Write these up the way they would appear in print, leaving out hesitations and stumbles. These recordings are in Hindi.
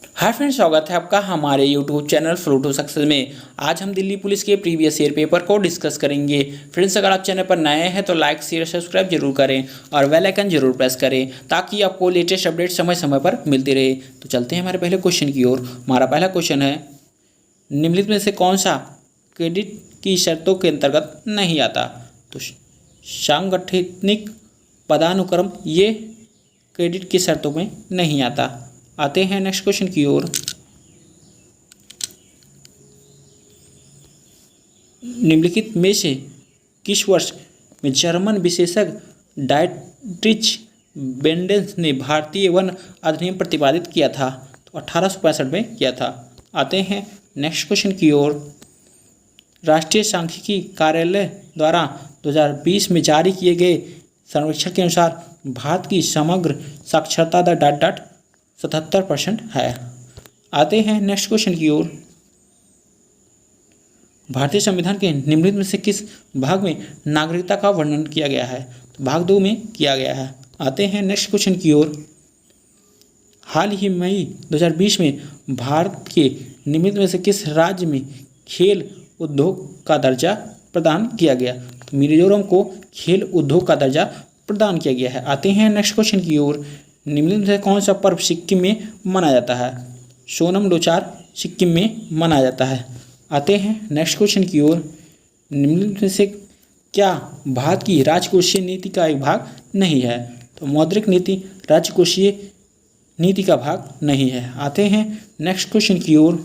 हाय फ्रेंड्स, स्वागत है आपका हमारे YouTube channel flow to success में। आज हम दिल्ली पुलिस के प्रीवियस ईयर पेपर को डिस्कस करेंगे। फ्रेंड्स, अगर आप चैनल पर नए हैं तो लाइक शेयर सब्सक्राइब जरूर करें और बेल आइकन जरूर प्रेस करें ताकि आपको लेटेस्ट अपडेट समय समय पर मिलती रहे। तो चलते हैं हमारे पहले क्वेश्चन की ओर। हमारा पहला क्वेश्चन है, निम्नलिखित में से कौन सा क्रेडिट की शर्तों के अंतर्गत नहीं आता? तो सांगठनिक पदानुक्रम ये क्रेडिट की शर्तों में नहीं आता। आते हैं नेक्स्ट क्वेश्चन की ओर। निम्नलिखित में से किस वर्ष में जर्मन विशेषज्ञ डायट्रिच बेंडेंस ने भारतीय वन अधिनियम प्रतिपादित किया था? तो 1865 में किया था। आते हैं नेक्स्ट क्वेश्चन की ओर। राष्ट्रीय सांख्यिकी कार्यालय द्वारा 2020 में जारी किए गए सर्वेक्षण के अनुसार भारत की समग्र साक्षरता दर 77% है। आते हैं नेक्स्ट क्वेश्चन की ओर। भारतीय संविधान के निम्नलिखित में से किस भाग में नागरिकता का वर्णन किया गया है? तो भाग 2 में किया गया है। आते हैं नेक्स्ट क्वेश्चन की ओर। हाल ही मई 2020 में भारत के निम्नलिखित में से किस राज्य में खेल उद्योग का दर्जा प्रदान किया गया? तो मिजोरम को खेल उद्योग का दर्जा प्रदान किया गया है। आते हैं नेक्स्ट क्वेश्चन की ओर। निम्नलिखित में कौन सा पर्व सिक्किम में मनाया जाता है? सोनम लोचार सिक्किम में मनाया जाता है। आते हैं नेक्स्ट क्वेश्चन की ओर। निम्नलिखित में से क्या भारत की राजकोषीय नीति का एक भाग नहीं है? तो मौद्रिक नीति राजकोषीय नीति का भाग नहीं है। आते हैं नेक्स्ट क्वेश्चन की ओर।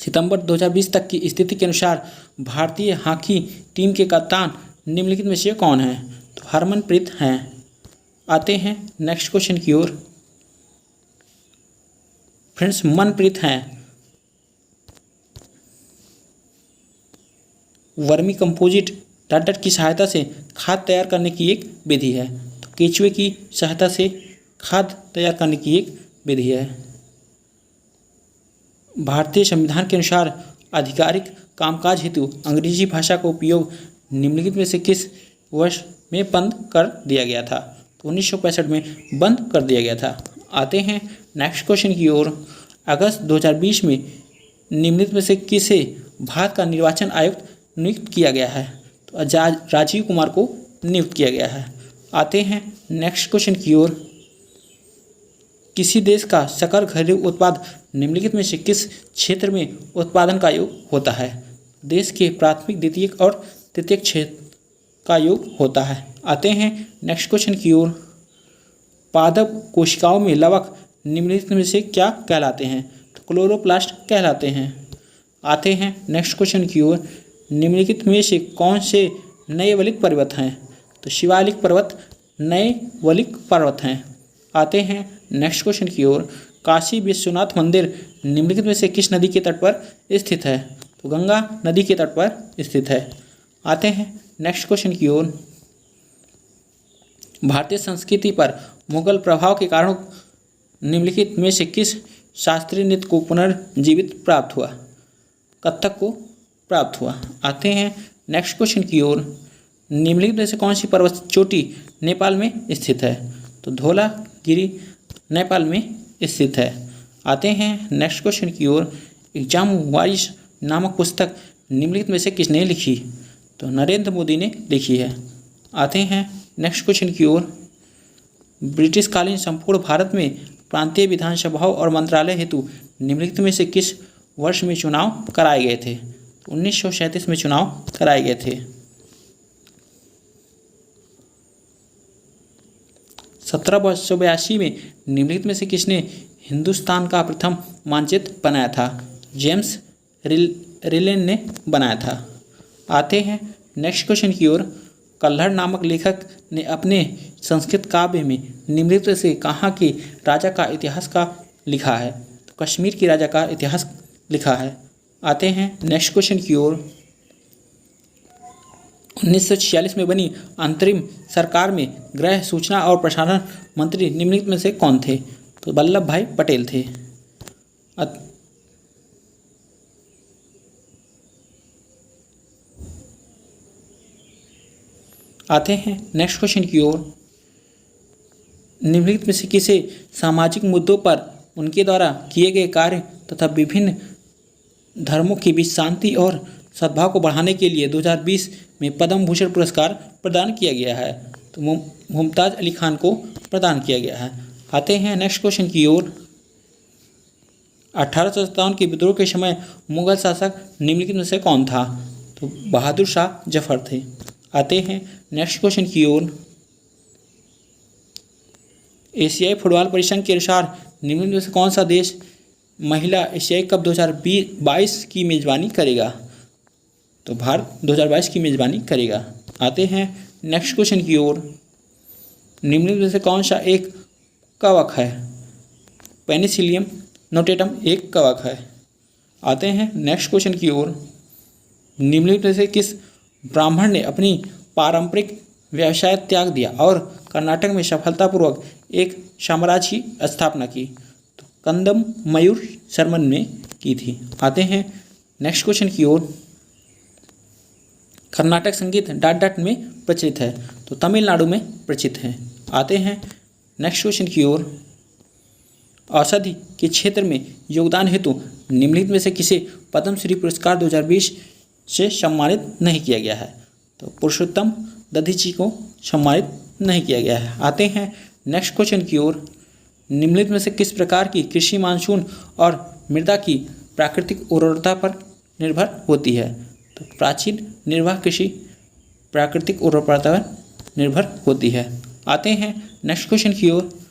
सितंबर 2020 तक की स्थिति के अनुसार भारतीय हॉकी टीम के कप्तान निम्नलिखित में से कौन है? तो हरमनप्रीत हैं। आते हैं नेक्स्ट क्वेश्चन की ओर। फ्रेंड्स, मनप्रीत हैं वर्मी कंपोजिट डाटर की सहायता से खाद तैयार करने की एक विधि है। तो केचुए की सहायता से खाद तैयार करने की एक विधि है। भारतीय संविधान के अनुसार आधिकारिक कामकाज हेतु अंग्रेजी भाषा का उपयोग निम्नलिखित में से किस वर्ष में बंद कर दिया गया था? तो 1965 में बंद कर दिया गया था। आते हैं नेक्स्ट क्वेश्चन की ओर। अगस्त 2020 में निम्नलिखित में से किसे भारत का निर्वाचन आयुक्त नियुक्त किया गया है? तो राजीव कुमार को नियुक्त किया गया है। आते हैं नेक्स्ट क्वेश्चन की ओर। किसी देश का सकल घरेलू उत्पाद निम्नलिखित में से किस क्षेत्र में उत्पादन का योग होता है? देश के प्राथमिक, द्वितीयक और तृतीयक क्षेत्र का योग होता है। आते हैं नेक्स्ट क्वेश्चन की ओर। पादप कोशिकाओं में लवक निम्नलिखित में से क्या कहलाते हैं? तो क्लोरोप्लास्ट कहलाते हैं। आते हैं नेक्स्ट क्वेश्चन की ओर। निम्नलिखित में से कौन से नए वलिक पर्वत हैं? तो शिवालिक पर्वत नए वलिक पर्वत हैं। आते हैं नेक्स्ट क्वेश्चन की ओर। काशी विश्वनाथ मंदिर निम्नलिखित में से किस नदी के तट पर स्थित है? तो गंगा नदी के तट पर स्थित है। आते हैं नेक्स्ट क्वेश्चन की ओर। भारतीय संस्कृति पर मुगल प्रभाव के कारण निम्नलिखित में से किस शास्त्रीय नृत्य को पुनर्जीवित प्राप्त हुआ? कथक को प्राप्त हुआ। आते हैं नेक्स्ट क्वेश्चन की ओर। निम्नलिखित में से कौन सी पर्वत चोटी नेपाल में स्थित है? तो धौलागिरी नेपाल में स्थित है। आते हैं नेक्स्ट क्वेश्चन की ओर। एग्जाम वॉरियर्स नामक पुस्तक निम्नलिखित में से किसने लिखी? तो नरेंद्र मोदी ने लिखी है। आते हैं नेक्स्ट क्वेश्चन की ओर। ब्रिटिश कालीन संपूर्ण भारत में प्रांतीय विधानसभाओं और मंत्रालय हेतु निम्नलिखित में से किस वर्ष में चुनाव कराए गए थे? 1937 में चुनाव कराए गए थे। 1782 में निम्नलिखित में से किसने हिंदुस्तान का प्रथम मानचित्र बनाया था? जेम्स रिलेन ने बनाया था। आते हैं नेक्स्ट क्वेश्चन की ओर। कल्हड़ नामक लेखक ने अपने संस्कृत काव्य में निम्नलिखित से कहाँ के राजा का इतिहास का लिखा है? तो कश्मीर के राजा का इतिहास लिखा है। आते हैं नेक्स्ट क्वेश्चन की ओर। 1946 में बनी अंतरिम सरकार में गृह, सूचना और प्रसारण मंत्री निम्नलिखित में से कौन थे? तो वल्लभ भाई पटेल थे। आते हैं नेक्स्ट क्वेश्चन की ओर। निम्नलिखित में से किसे सामाजिक मुद्दों पर उनके द्वारा किए गए कार्य तथा विभिन्न धर्मों के बीच शांति और सद्भाव को बढ़ाने के लिए 2020 में पद्म भूषण पुरस्कार प्रदान किया गया है। तो मुमताज़ अली खान को प्रदान किया गया है। आते हैं नेक्स्ट क्वेश्चन की ओर। 1857 के विद्रोह के समय मुगल शासक निम्नलिखित में से कौन था? तो बहादुर शाह जफर थे। आते हैं नेक्स्ट क्वेश्चन की ओर। एशियाई फुटबॉल परिसंघ के अनुसार निम्नलिखित में से कौन सा देश महिला एशियाई कप 2022 की मेजबानी करेगा? तो भारत 2022 की मेजबानी करेगा। आते हैं नेक्स्ट क्वेश्चन की ओर। निम्नलिखित में से कौन सा एक कवक है? पेनिसिलियम नोटेटम एक कवक है। आते हैं नेक्स्ट क्वेश्चन की ओर। निम्नलिखित में से किस ब्राह्मण ने अपनी पारंपरिक व्यवसाय त्याग दिया और कर्नाटक में सफलतापूर्वक एक साम्राज्य की स्थापना की? तो कंदम मयूर शर्मन ने की थी। आते हैं नेक्स्ट क्वेश्चन की ओर। कर्नाटक संगीत डाट डाट में प्रचलित है, तो तमिलनाडु में प्रचलित है। आते हैं नेक्स्ट क्वेश्चन की ओर। औषधि के क्षेत्र में योगदान हेतु निम्नलिखित में से किसे पद्मश्री पुरस्कार 2020 से सम्मानित नहीं किया गया है? तो पुरुषोत्तम दधीची को सम्मानित नहीं किया गया है। आते हैं नेक्स्ट क्वेश्चन की ओर। निम्नलिखित में से किस प्रकार की कृषि मानसून और मृदा की प्राकृतिक उर्वरता पर निर्भर होती है? तो प्राचीन निर्वाह कृषि प्राकृतिक उर्वरता पर निर्भर होती है। आते हैं नेक्स्ट क्वेश्चन की ओर।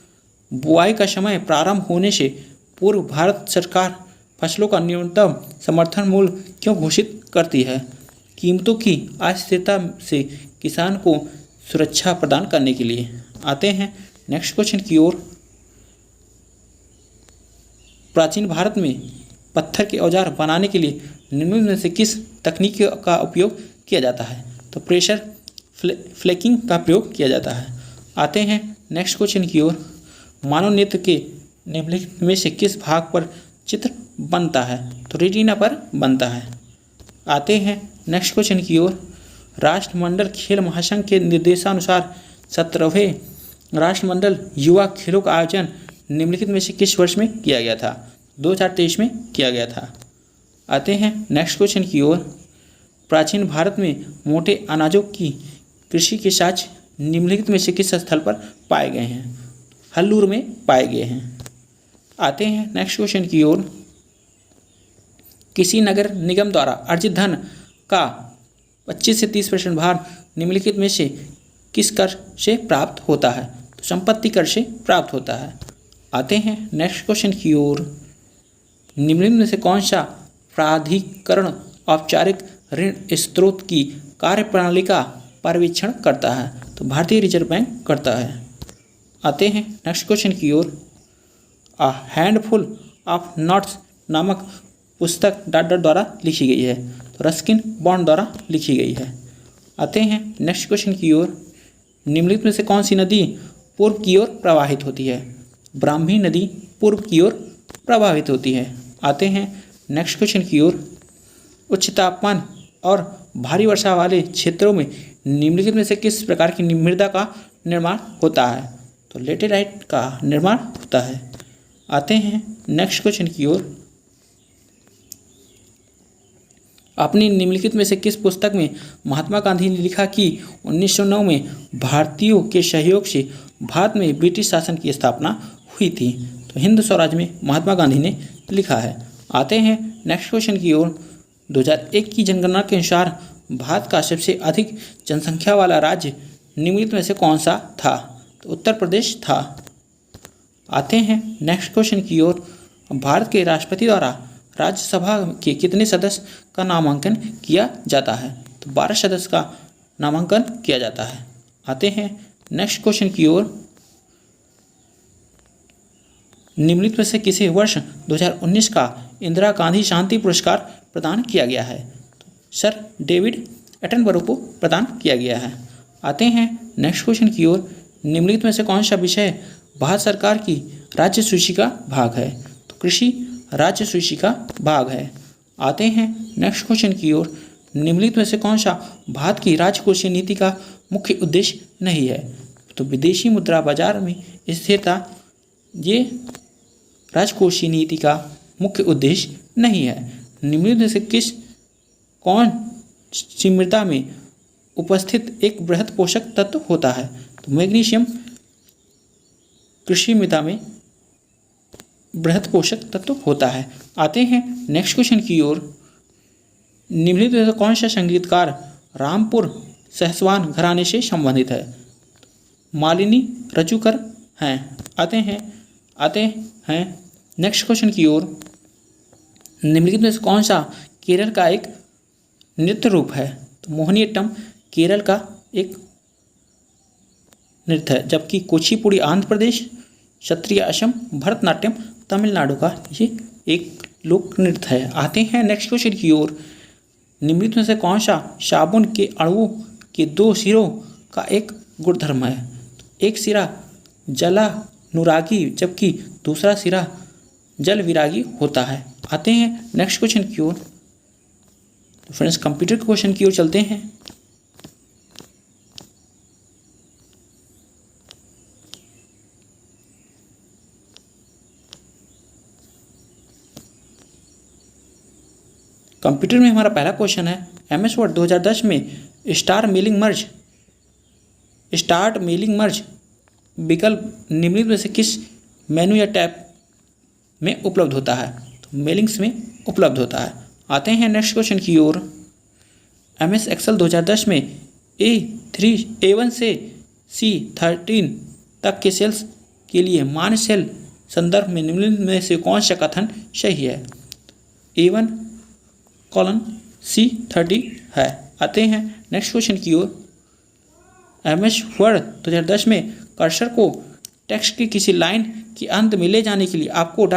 बुआई का समय प्रारंभ होने से पूर्व भारत सरकार फसलों का न्यूनतम समर्थन मूल्य क्यों घोषित करती है? कीमतों की अस्थिरता से किसान को सुरक्षा प्रदान करने के लिए। आते हैं नेक्स्ट क्वेश्चन की ओर। प्राचीन भारत में पत्थर के औजार बनाने के लिए निम्नलिखित में से किस तकनीक का उपयोग किया जाता है? तो प्रेशर फ्लेकिंग का प्रयोग किया जाता है। आते हैं नेक्स्ट क्वेश्चन की ओर। मानव नेत्र के निम्नलिखित में से किस भाग पर चित्र बनता है? तो रेटिना पर बनता है। आते हैं नेक्स्ट क्वेश्चन की ओर। राष्ट्रमंडल खेल महासंघ के निर्देशानुसार 17वें राष्ट्रमंडल युवा खेलों का आयोजन निम्नलिखित में से किस वर्ष में किया गया था? 2023 में किया गया था। आते हैं नेक्स्ट क्वेश्चन की ओर। प्राचीन भारत में मोटे अनाजों की कृषि के साक्ष्य निम्नलिखित में से किस स्थल पर पाए गए हैं? हल्लूर में पाए गए हैं। आते हैं नेक्स्ट क्वेश्चन की ओर। किसी नगर निगम द्वारा अर्जित धन का 25 से 30% भार निम्नलिखित में से किस कर से प्राप्त होता है? तो संपत्ति कर से प्राप्त होता है। आते हैं नेक्स्ट क्वेश्चन की ओर। निम्नलिखित में से कौन सा प्राधिकरण औपचारिक ऋण स्रोत की कार्यप्रणाली का पर्यवेक्षण करता है? तो भारतीय रिजर्व बैंक करता है। आते हैं नेक्स्ट क्वेश्चन की ओर। अ हैंडफुल ऑफ नॉट्स नामक पुस्तक डॉट डॉट द्वारा लिखी गई है, तो रस्किन बॉन्ड द्वारा लिखी गई है। आते हैं नेक्स्ट क्वेश्चन की ओर। निम्नलिखित में से कौन सी नदी पूर्व की ओर प्रवाहित होती है? ब्राह्मी नदी पूर्व की ओर प्रवाहित होती है। आते हैं नेक्स्ट क्वेश्चन की ओर। उच्च तापमान और भारी वर्षा वाले क्षेत्रों में निम्नलिखित में से किस प्रकार की मृदा का निर्माण होता है? तो लेटेराइट का निर्माण होता है। आते हैं नेक्स्ट क्वेश्चन की ओर। अपनी निम्नलिखित में से किस पुस्तक में महात्मा गांधी ने लिखा कि 1909 में भारतीयों के सहयोग से भारत में ब्रिटिश शासन की स्थापना हुई थी? तो हिंद स्वराज में महात्मा गांधी ने लिखा है। आते हैं नेक्स्ट क्वेश्चन की ओर। 2001 की जनगणना के अनुसार भारत का सबसे अधिक जनसंख्या वाला राज्य निम्नलिखित में से कौन सा था? तो उत्तर प्रदेश था। आते हैं नेक्स्ट क्वेश्चन की ओर। भारत के राष्ट्रपति द्वारा राज्यसभा के कितने सदस्य का नामांकन किया जाता है? तो 12 सदस्य का नामांकन किया जाता है। आते हैं नेक्स्ट क्वेश्चन की ओर। निम्नलिखित में से किसे वर्ष 2019 का इंदिरा गांधी शांति पुरस्कार प्रदान किया गया है? तो सर डेविड एटनबरो को प्रदान किया गया है। आते हैं नेक्स्ट क्वेश्चन की ओर। निम्नलिखित में से कौन सा विषय भारत सरकार की राज्य सूची का भाग है? तो कृषि राज्य सूची का भाग है। आते हैं नेक्स्ट क्वेश्चन की ओर। निम्नलिखित में से कौन सा भारत की राजकोषीय नीति का मुख्य उद्देश्य नहीं है? तो विदेशी मुद्रा बाजार में स्थिरता ये राजकोषीय नीति का मुख्य उद्देश्य नहीं है। निम्नलिखित में से कौन सी मृदा में उपस्थित एक बृहद पोषक तत्व होता है? तो मैग्नीशियम कृषि मृदा में बृहद पोषक तत्व होता है। आते हैं नेक्स्ट क्वेश्चन की ओर। निम्नलिखित में से कौन सा संगीतकार रामपुर सहसवान घराने से संबंधित है? मालिनी रजुकर हैं। आते हैं नेक्स्ट क्वेश्चन की ओर। निम्नलिखित में से कौन सा केरल का एक नृत्य रूप है? तो मोहिनीअट्टम केरल का एक नृत्य है, जबकि कुचिपुड़ी आंध्र प्रदेश, क्षत्रिय असम, भरतनाट्यम तमिलनाडु का ये एक लोक नृत्य है। आते हैं नेक्स्ट क्वेश्चन की ओर। निम्नलिखित में से कौन सा साबुन के अणुओं के 2 सिरों का एक गुणधर्म है? एक सिरा जलानुरागी जबकि दूसरा सिरा जल विरागी होता है। आते हैं नेक्स्ट क्वेश्चन की ओर। तो फ्रेंड्स कंप्यूटर के क्वेश्चन की ओर चलते हैं। कंप्यूटर में हमारा पहला क्वेश्चन है, MS वर्ड 2010 में स्टार्ट मेलिंग मर्ज विकल्प निम्नलिखित में से किस मेनू या टैब में उपलब्ध होता है? तो मेलिंग्स में उपलब्ध होता है। आते हैं नेक्स्ट क्वेश्चन की ओर। MS एक्सेल 2010 में A1 से C13 तक के सेल्स के लिए मान्य सेल संदर्भ में निम्नलिखित में से कौन सा कथन सही है? A1:C30 है। आते हैं नेक्स्ट क्वेश्चन की ओर। MS वर्ड 2010 में कर्सर को टेक्स्ट की किसी लाइन के अंत में ले जाने के लिए आपको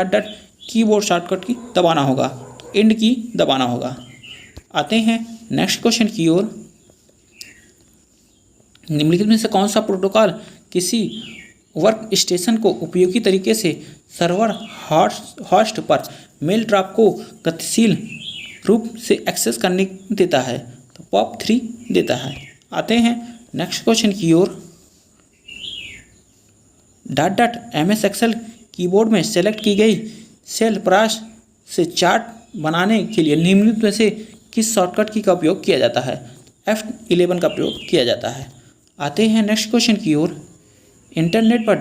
कीबोर्ड शॉर्टकट की दबाना होगा, एंड की दबाना होगा। आते हैं नेक्स्ट क्वेश्चन की ओर। निम्नलिखित में से कौन सा प्रोटोकॉल किसी वर्क स्टेशन को उपयोगी तरीके से सर्वर होस्ट पर मेल ड्रॉप को गतिशील रूप से एक्सेस करने देता है? तो POP3 देता है। आते हैं नेक्स्ट क्वेश्चन की ओर। MS एक्सेल कीबोर्ड में सेलेक्ट की गई सेल प्रास से चार्ट बनाने के लिए निम्नलिखित में से किस शॉर्टकट की का उपयोग किया जाता है? F11 का प्रयोग किया जाता है। आते हैं नेक्स्ट क्वेश्चन की ओर। इंटरनेट पर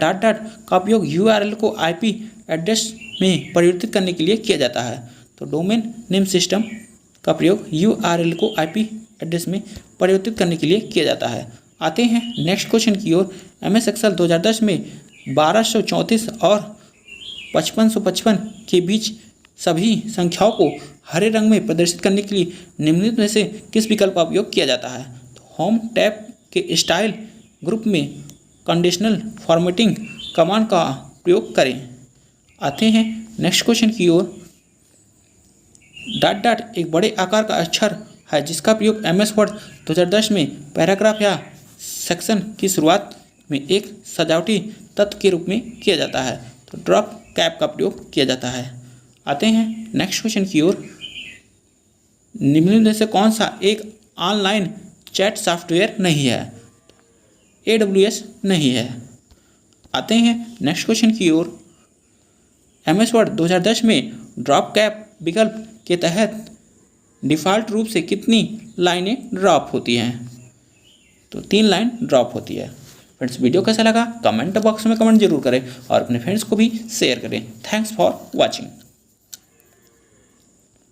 का उपयोग URL को IP एड्रेस में परिवर्तित करने के लिए किया जाता है। तो डोमेन नेम सिस्टम का प्रयोग URL को IP एड्रेस में परिवर्तित करने के लिए किया जाता है। आते हैं नेक्स्ट क्वेश्चन की ओर। MS एक्सेल 2010 में 1234 और 5555 के बीच सभी संख्याओं को हरे रंग में प्रदर्शित करने के लिए निम्नलिखित में से किस विकल्प का उपयोग किया जाता है? तो होम टैब के स्टाइल ग्रुप में कंडीशनल फॉर्मेटिंग कमांड का प्रयोग करें। आते हैं नेक्स्ट क्वेश्चन की ओर। एक बड़े आकार का अक्षर है जिसका प्रयोग MS वर्ड 2010 में पैराग्राफ या सेक्शन की शुरुआत में एक सजावटी तत्व के रूप में किया जाता है। तो ड्रॉप कैप का प्रयोग किया जाता है। आते हैं नेक्स्ट क्वेश्चन की ओर। निम्नलिखित में से कौन सा एक ऑनलाइन चैट सॉफ्टवेयर नहीं है? AWS नहीं है। आते हैं नेक्स्ट क्वेश्चन की ओर। MS वर्ड 2010 में ड्रॉप कैप विकल्प के तहत डिफ़ॉल्ट रूप से कितनी लाइनें ड्रॉप होती हैं? तो 3 लाइन ड्रॉप होती है। फ्रेंड्स वीडियो कैसा लगा कमेंट बॉक्स में कमेंट जरूर करें और अपने फ्रेंड्स को भी शेयर करें। Thanks for watching.